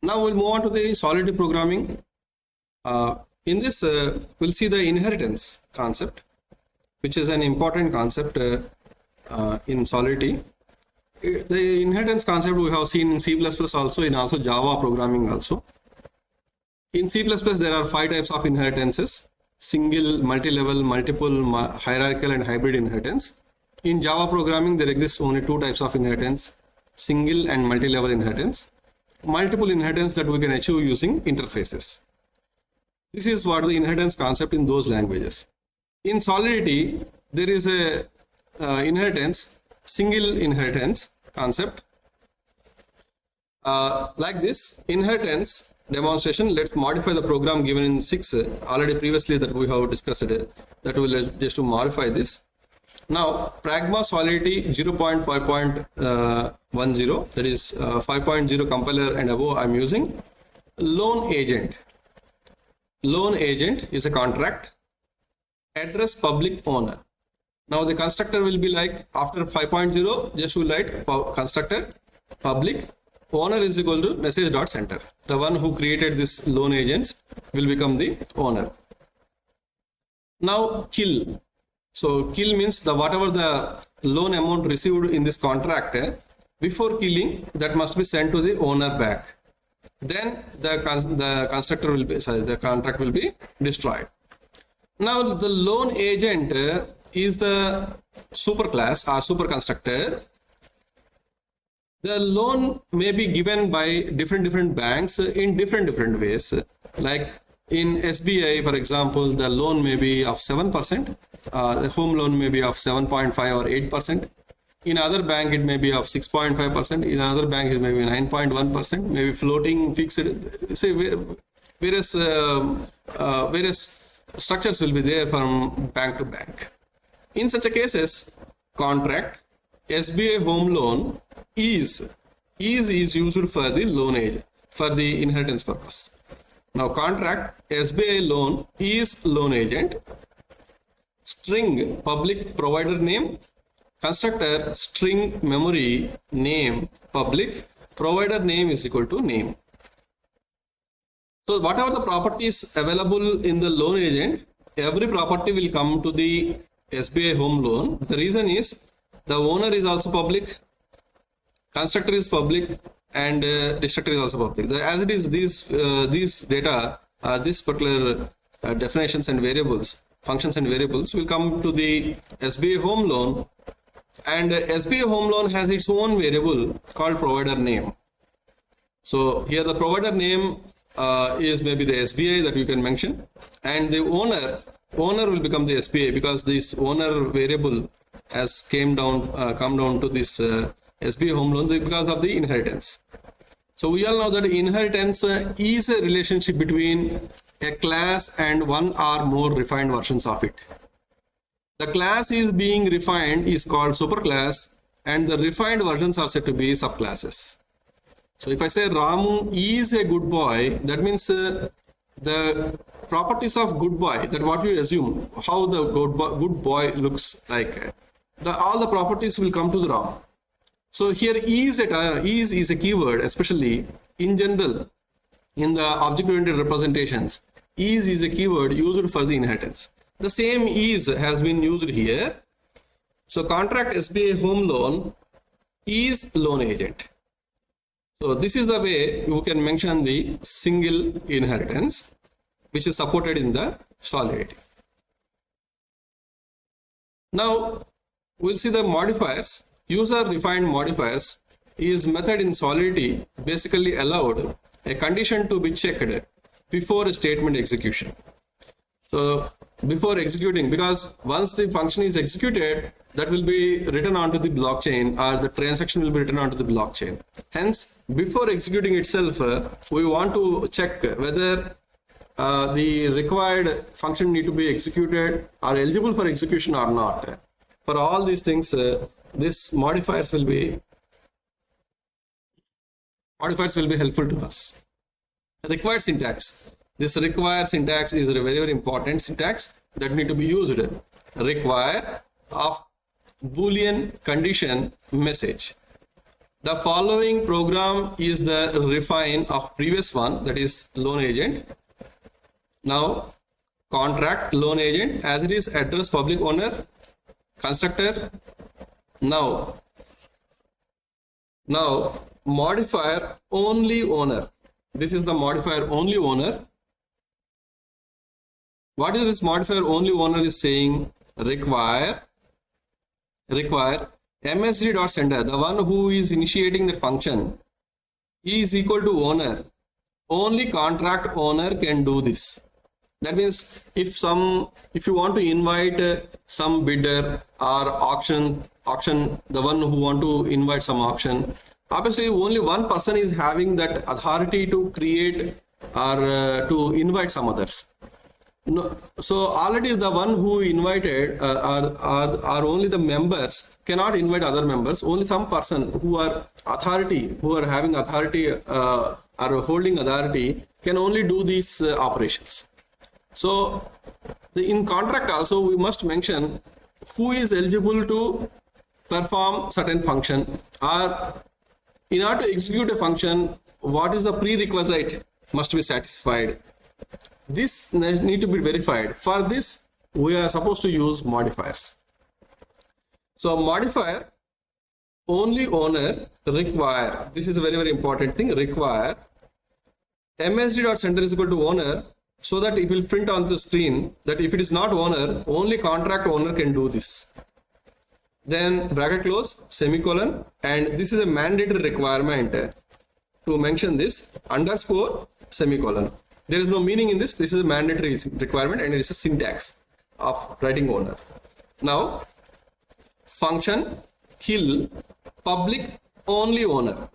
Now we'll move on to the Solidity programming. In this, we'll see the inheritance concept, which is an important concept in Solidity. The inheritance concept we have seen in C++ also, in also Java programming also. In C++ there are 5 types of inheritances: single, multi-level, multiple, hierarchical and hybrid inheritance. In Java programming there exists only 2 types of inheritance: single and multi-level inheritance. Multiple inheritance that we can achieve using interfaces. This is what the inheritance concept in those languages. In Solidity there is a inheritance, single inheritance concept. Like this inheritance demonstration, let's modify the program given in 6 already previously that we have discussed it, that we will just to modify this. Now Pragma Solidity 0.5.10, that is 5.0 compiler and above, I'm using loan agent. Loan agent is a contract. Address public owner. Now the constructor will be like, after 5.0 just will write constructor public owner is equal to message.center. The one who created this loan agents will become the owner. Now kill. So kill means the whatever the loan amount received in this contract, before killing that must be sent to the owner back. Then the constructor will be, sorry, the contract will be destroyed. Now the loan agent is the superclass or super constructor. The loan may be given by different banks in different ways. Like in SBI, for example, the loan may be of 7%. The home loan may be of 7.5 or 8%. In other bank, it may be of 6.5%. In another bank, it may be 9.1%. Maybe floating, fixed. Say various structures will be there from bank to bank. In such a cases, contract SBI home loan is used for the loan agent, for the inheritance purpose. Now contract SBI loan is loan agent. String public provider name. Constructor string memory name public, provider name is equal to name. So whatever the properties available in the loan agent, every property will come to the SBI home loan. The reason is the owner is also public, constructor is public, and destructor is also public. As it is, these data, these particular definitions and variables, functions and variables will come to the SBI home loan. And SBI home loan has its own variable called provider name. So here the provider name is maybe the SBI that you can mention, and the owner will become the SBI because this owner variable has come down to this SBI home loan because of the inheritance. So we all know that inheritance is a relationship between a class and one or more refined versions of it. The class is being refined is called superclass, and the refined versions are said to be subclasses. So if I say Ramu is a good boy, that means the properties of good boy, that what you assume, how the good boy looks like, all the properties will come to the Ram. So here is a keyword, especially in general in the object-oriented representations. Is a keyword used for the inheritance. The same is has been used here. So contract SBI home loan is loan agent. So this is the way you can mention the single inheritance, which is supported in the Solidity. Now we'll see the modifiers. User defined modifiers is method in Solidity basically allowed a condition to be checked before a statement execution. So before executing, because once the function is executed, that will be written onto the blockchain, or the transaction will be written onto the blockchain. Hence, before executing itself, we want to check whether the required function need to be executed or eligible for execution or not. For all these things, this modifiers will be helpful to us. Required syntax. This required syntax is a very important syntax that need to be used. Require of Boolean condition message. The following program is the refine of previous one, that is loan agent. Now contract loan agent, as it is address public owner constructor. Now modifier only owner. This is the modifier only owner. What is this modifier only owner is saying? Require MSD.sender, the one who is initiating the function, is equal to owner. Only contract owner can do this. That means if you want to invite some bidder or auction, the one who want to invite some auction, obviously only one person is having that authority to create or to invite some others. No, so already the one who invited are only the members cannot invite other members. Only some person who are having authority or holding authority can only do these operations. So in contract also we must mention who is eligible to perform certain function, or in order to execute a function, what is the prerequisite must be satisfied. This need to be verified. For this, we are supposed to use modifiers. So modifier only owner require. This is a very, very important thing. Require MSD.sender is equal to owner, so that it will print on the screen that if it is not owner, only contract owner can do this. Then bracket close, semicolon, and this is a mandatory requirement to mention this, underscore semicolon. There is no meaning in this. This is a mandatory requirement and it is a syntax of writing owner. Now, function kill public only owner.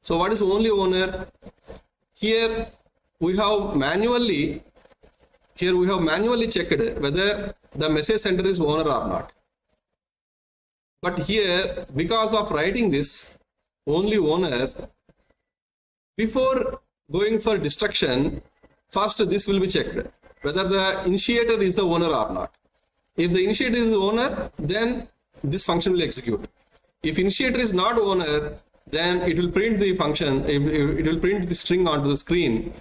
So what is only owner? Here we have manually checked whether the message sender is owner or not. But here, because of writing this only owner, before going for destruction, first this will be checked whether the initiator is the owner or not. If the initiator is the owner, then this function will execute. If initiator is not owner, then it will print the function, it will print the string onto the screen.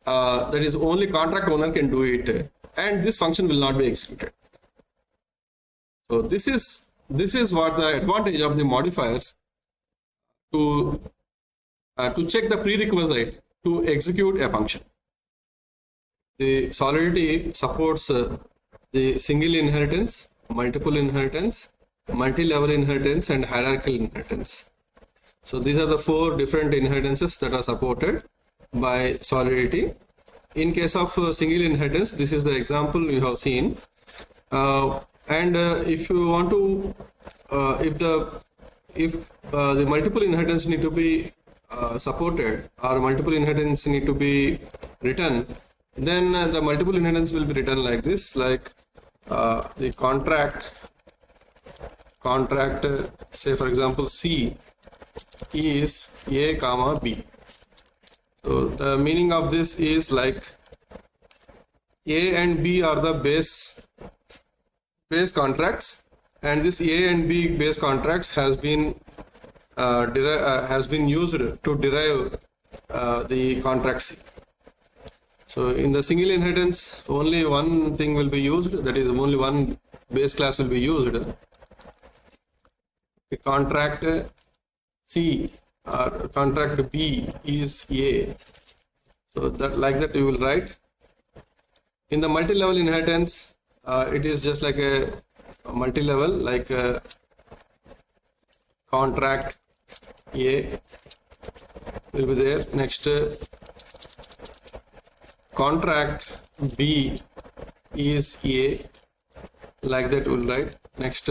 That is only contract owner can do it, and this function will not be executed. So this is what the advantage of the modifiers to check the prerequisite to execute a function. The Solidity supports the single inheritance, multiple inheritance, multi-level inheritance, and hierarchical inheritance. So these are the 4 different inheritances that are supported by Solidity. In case of single inheritance, this is the example you have seen. And if you want to, if the multiple inheritance need to be supported, or multiple inheritance need to be written, then the multiple inheritance will be written like this, like the contract, say for example C is A comma B. So the meaning of this is like A and B are the base contracts, and this A and B base contracts has been used to derive the contract C. So in the single inheritance, only one thing will be used, that is only one base class will be used. The contract C or contract B is A. So that like that you will write. In the multi-level inheritance, it is just like a multi-level, like contract A will be there. Next, contract B is A, like that will write. Next,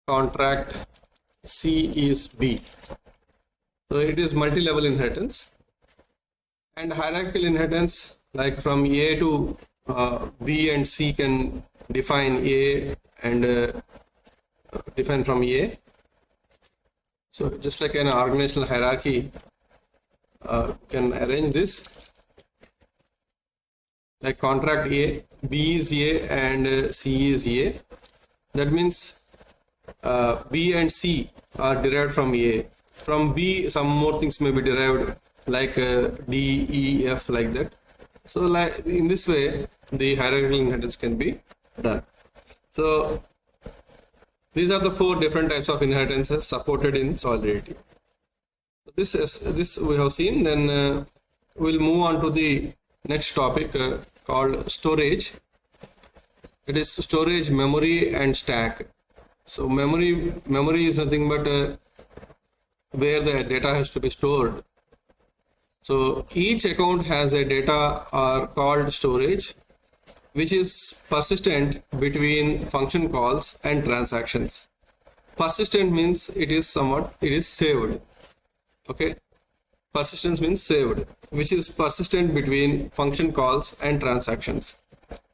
contract C is B. So it is multi-level inheritance. And hierarchical inheritance, like from A to B and C can define A and define from A. So just like an organizational hierarchy, you can arrange this like contract A, B is A and C is A. That means B and C are derived from A. From B, some more things may be derived, like D, E, F, like that. So, like in this way, the hierarchical inheritance can be done. So, these are the 4 different types of inheritances supported in Solidity. This we have seen. Then we'll move on to the next topic called storage. It is storage, memory, and stack. So memory is nothing but where the data has to be stored. So each account has a data or called storage, which is persistent between function calls and transactions. Persistent means it is saved. Okay, persistence means saved, which is persistent between function calls and transactions.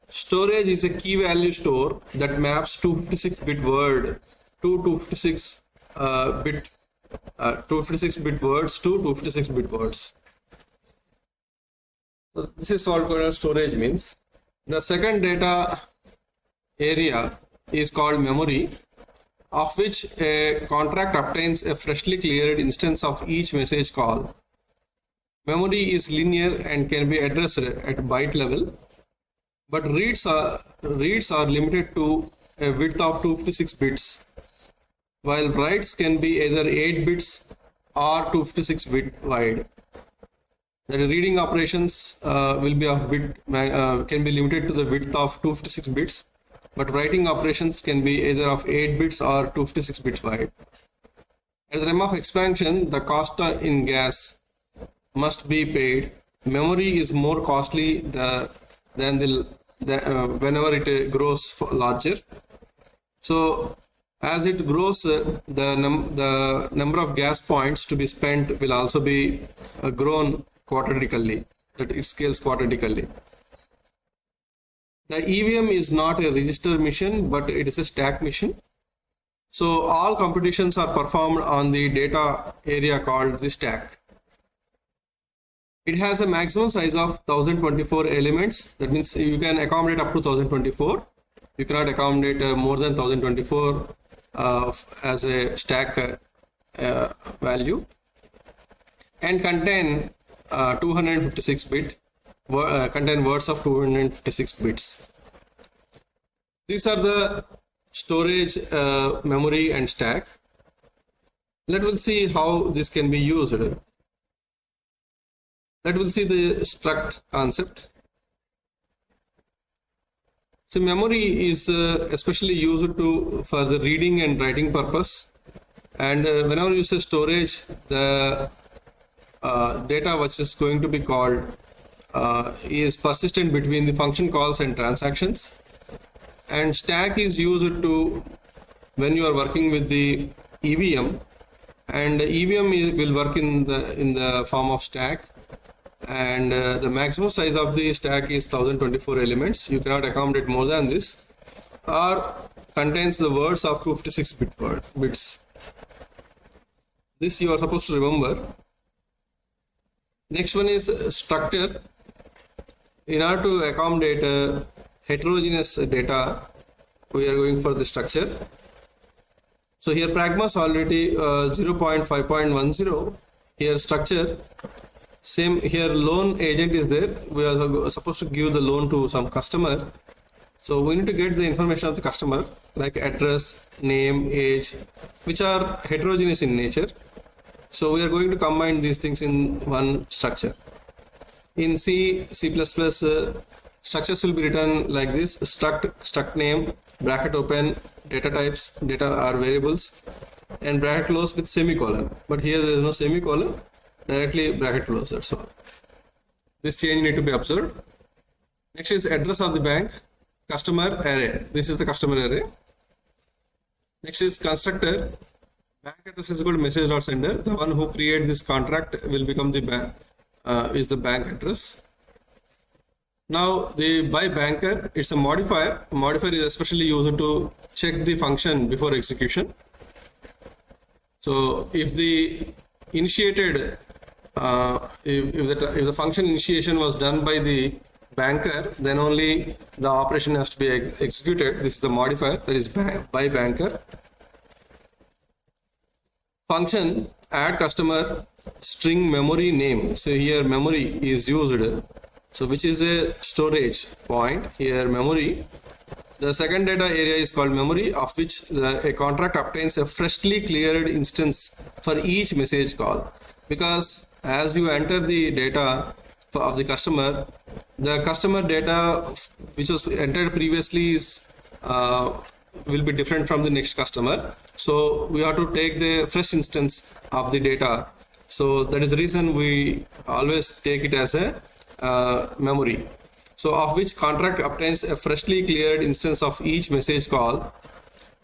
Storage is a key value store that maps 256-bit word to 256-bit words to 256-bit words. So this is what storage means. The second data area is called memory, of which a contract obtains a freshly cleared instance of each message call. Memory is linear and can be addressed at byte level, but reads are limited to a width of 256 bits, while writes can be either 8 bits or 256 bit wide. The reading operations will be of can be limited to the width of 256 bits, but writing operations can be either of 8 bits or 256 bits wide. At the time of expansion, the cost in gas must be paid. Memory is more costly than whenever it grows larger. So as it grows, the number of gas points to be spent will also be grown quadratically, that it scales quadratically. The EVM is not a register mission, but it is a stack mission. So all computations are performed on the data area called the stack. It has a maximum size of 1024 elements. That means you can accommodate up to 1024. You cannot accommodate more than 1024 as a stack value, and contain 256 bit, contain words of 256 bits. These are the storage, memory, and stack. Let's see how this can be used. Let's see the struct concept. So memory is especially used for the reading and writing purpose, and whenever you say storage, the data which is going to be called is persistent between the function calls and transactions. And stack is used to when you are working with the EVM, and EVM will work in the form of stack. And the maximum size of the stack is 1024 elements. You cannot accommodate more than this, or contains the words of 256 bits. This you are supposed to remember. Next one is structure. In order to accommodate heterogeneous data, we are going for the structure. So here Pragma Solidity 0.5.10, here structure. Same here, loan agent is there. We are supposed to give the loan to some customer. So we need to get the information of the customer, like address, name, age, which are heterogeneous in nature. So we are going to combine these things in one structure. In C++, structures will be written like this: struct name, bracket open, data types, data are variables, and bracket close with semicolon. But here there is no semicolon. Directly bracket close, that's all. This change need to be observed. Next is address of the bank, customer array. This is the customer array. Next is constructor. Bank address is equal to message.sender. The one who create this contract will become the bank, is the bank address. Now the by banker, it's a modifier. Modifier is especially used to check the function before execution. So if the initiated if the function initiation was done by the banker, then only the operation has to be executed. This is the modifier, that is by banker. Function add customer string memory name. So here memory is used. So which is a storage point here memory. The second data area is called memory, of which a contract obtains a freshly cleared instance for each message call. Because as you enter the data of the customer data which was entered previously is will be different from the next customer. So we have to take the fresh instance of the data. So that is the reason we always take it as a memory. So of which contract obtains a freshly cleared instance of each message call.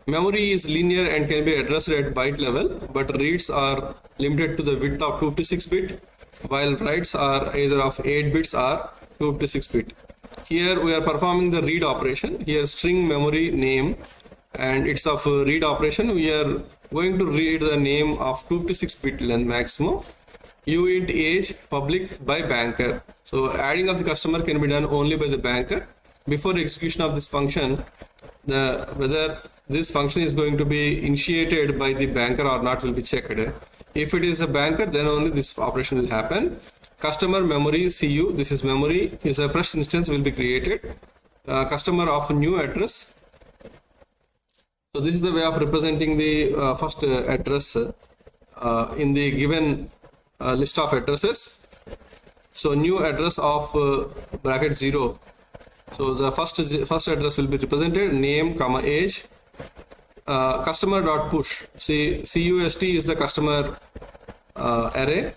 Memory is linear and can be addressed at byte level, but reads are limited to the width of 256 bit, while writes are either of 8 bits or 256 bit. Here we are performing the read operation. Here string memory name, and it's of read operation. We are going to read the name of 256 bit length maximum. Uint age public by banker. So adding of the customer can be done only by the banker. Before the execution of this function, whether this function is going to be initiated by the banker or not will be checked. If it is a banker, then only this operation will happen. Customer memory CU, this is memory, is a fresh instance will be created. Customer of new address. So this is the way of representing the first address in the given list of addresses. So new address of bracket 0. So the first address will be represented name comma age. Customer dot push. See, CUST is the customer array.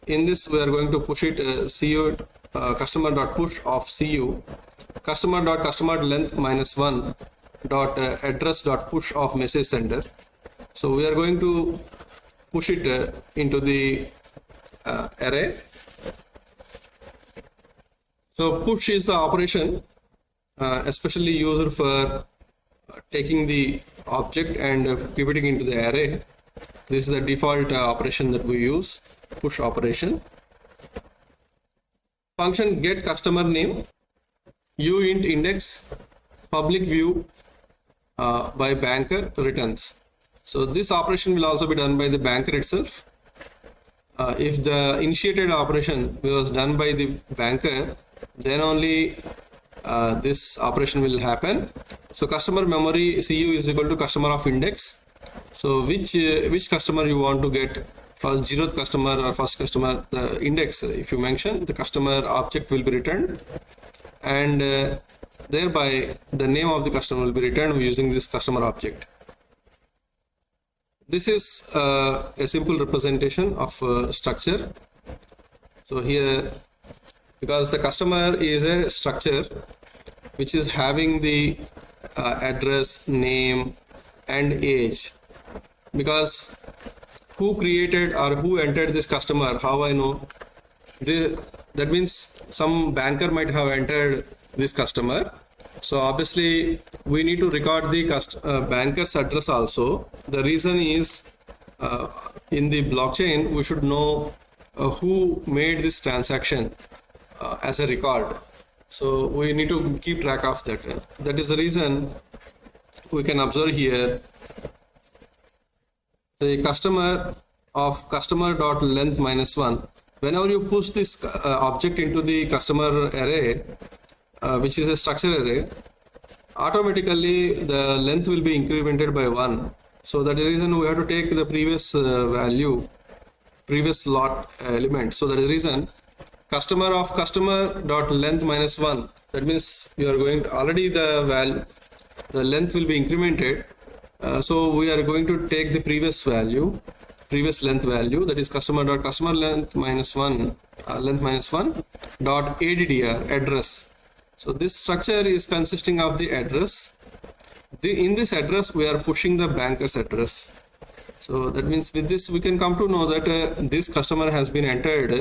In this we are going to push it customer dot push of CU. Customer dot customer length -1 dot address dot push of message sender. So we are going to push it into the array. So push is the operation especially used for taking the object and pivoting into the array. This is the default operation that we use, push operation. Function get customer name, uint index, public view by banker returns. So this operation will also be done by the banker itself. If the initiated operation was done by the banker, then only this operation will happen. So customer memory CU is equal to customer of index. So which customer you want to get, for 0th customer or first customer, the index if you mention, the customer object will be returned, and thereby the name of the customer will be returned using this customer object. This is a simple representation of structure. So here, because the customer is a structure which is having the address, name and age, because who created or who entered this customer, how I know? That means some banker might have entered this customer. So obviously we need to record the banker's address also. The reason is in the blockchain we should know who made this transaction as a record. So we need to keep track of that. That is the reason we can observe here the customer of customer dot length -1. Whenever you push this object into the customer array, which is a structure array, automatically the length will be incremented by 1. So that is the reason we have to take the previous value, previous lot element. So that is the reason customer of customer dot length -1. That means you are going to already the length will be incremented. So we are going to take the previous value, previous length value, that is customer dot customer length -1 length -1 dot addr address. So this structure is consisting of the address. In this address we are pushing the banker's address. So that means with this we can come to know that this customer has been entered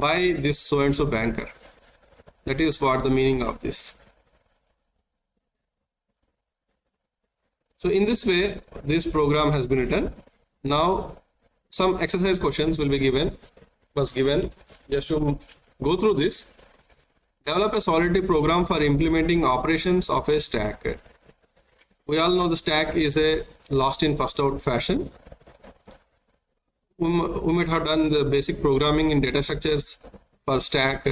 by this so and so banker. That is what the meaning of this. So in this way this program has been written. Now some exercise questions will be given. Just to go through this. Develop a Solidity program for implementing operations of a stack. We all know the stack is a last in first out fashion. we might have done the basic programming in data structures for stack.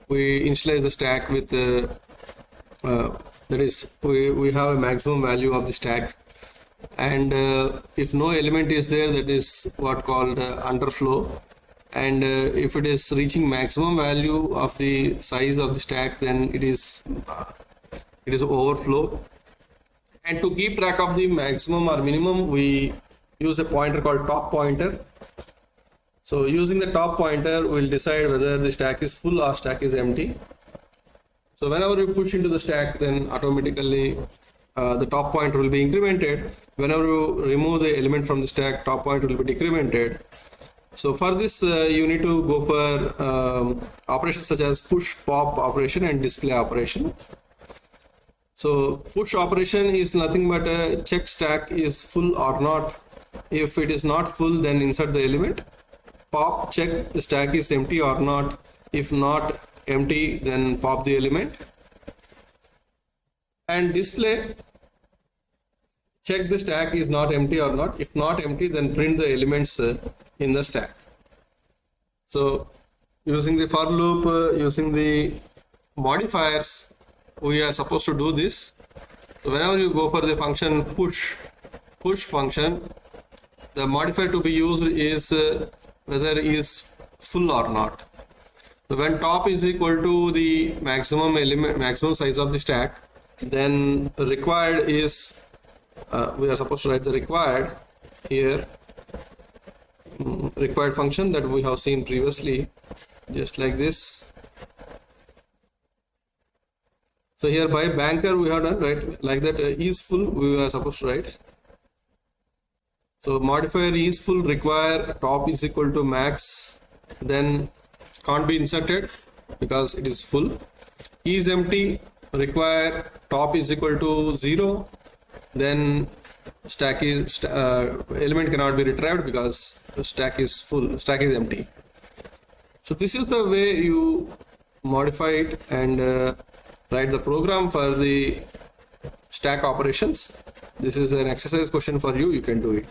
We initialize the stack with that is we have a maximum value of the stack, and if no element is there, that is what called underflow, and if it is reaching maximum value of the size of the stack, then it is overflow. And to keep track of the maximum or minimum, we use a pointer called top pointer. So using the top pointer, we'll decide whether the stack is full or stack is empty. So whenever we push into the stack, then automatically the top pointer will be incremented. Whenever you remove the element from the stack, top pointer will be decremented. So for this, you need to go for operations such as push, pop operation and display operation. So push operation is nothing but a check stack is full or not. If it is not full, then insert the element. Pop, check the stack is empty or not. If not empty, then pop the element. And display, check the stack is not empty or not. If not empty, then print the elements in the stack. So using the for loop, using the modifiers, we are supposed to do this. So whenever you go for the function push function, the modifier to be used is whether it is full or not. So when top is equal to the maximum size of the stack, then required is we are supposed to write the required here, required function that we have seen previously, just like this. So here by banker we have done, right, like that is full we are supposed to write. So modifier is full require top is equal to max, then can't be inserted because it is full. Is empty require top is equal to 0, then stack is element cannot be retrieved because the stack is full, stack is empty. So this is the way you modify it and write the program for the stack operations. This is an exercise question for you, you can do it.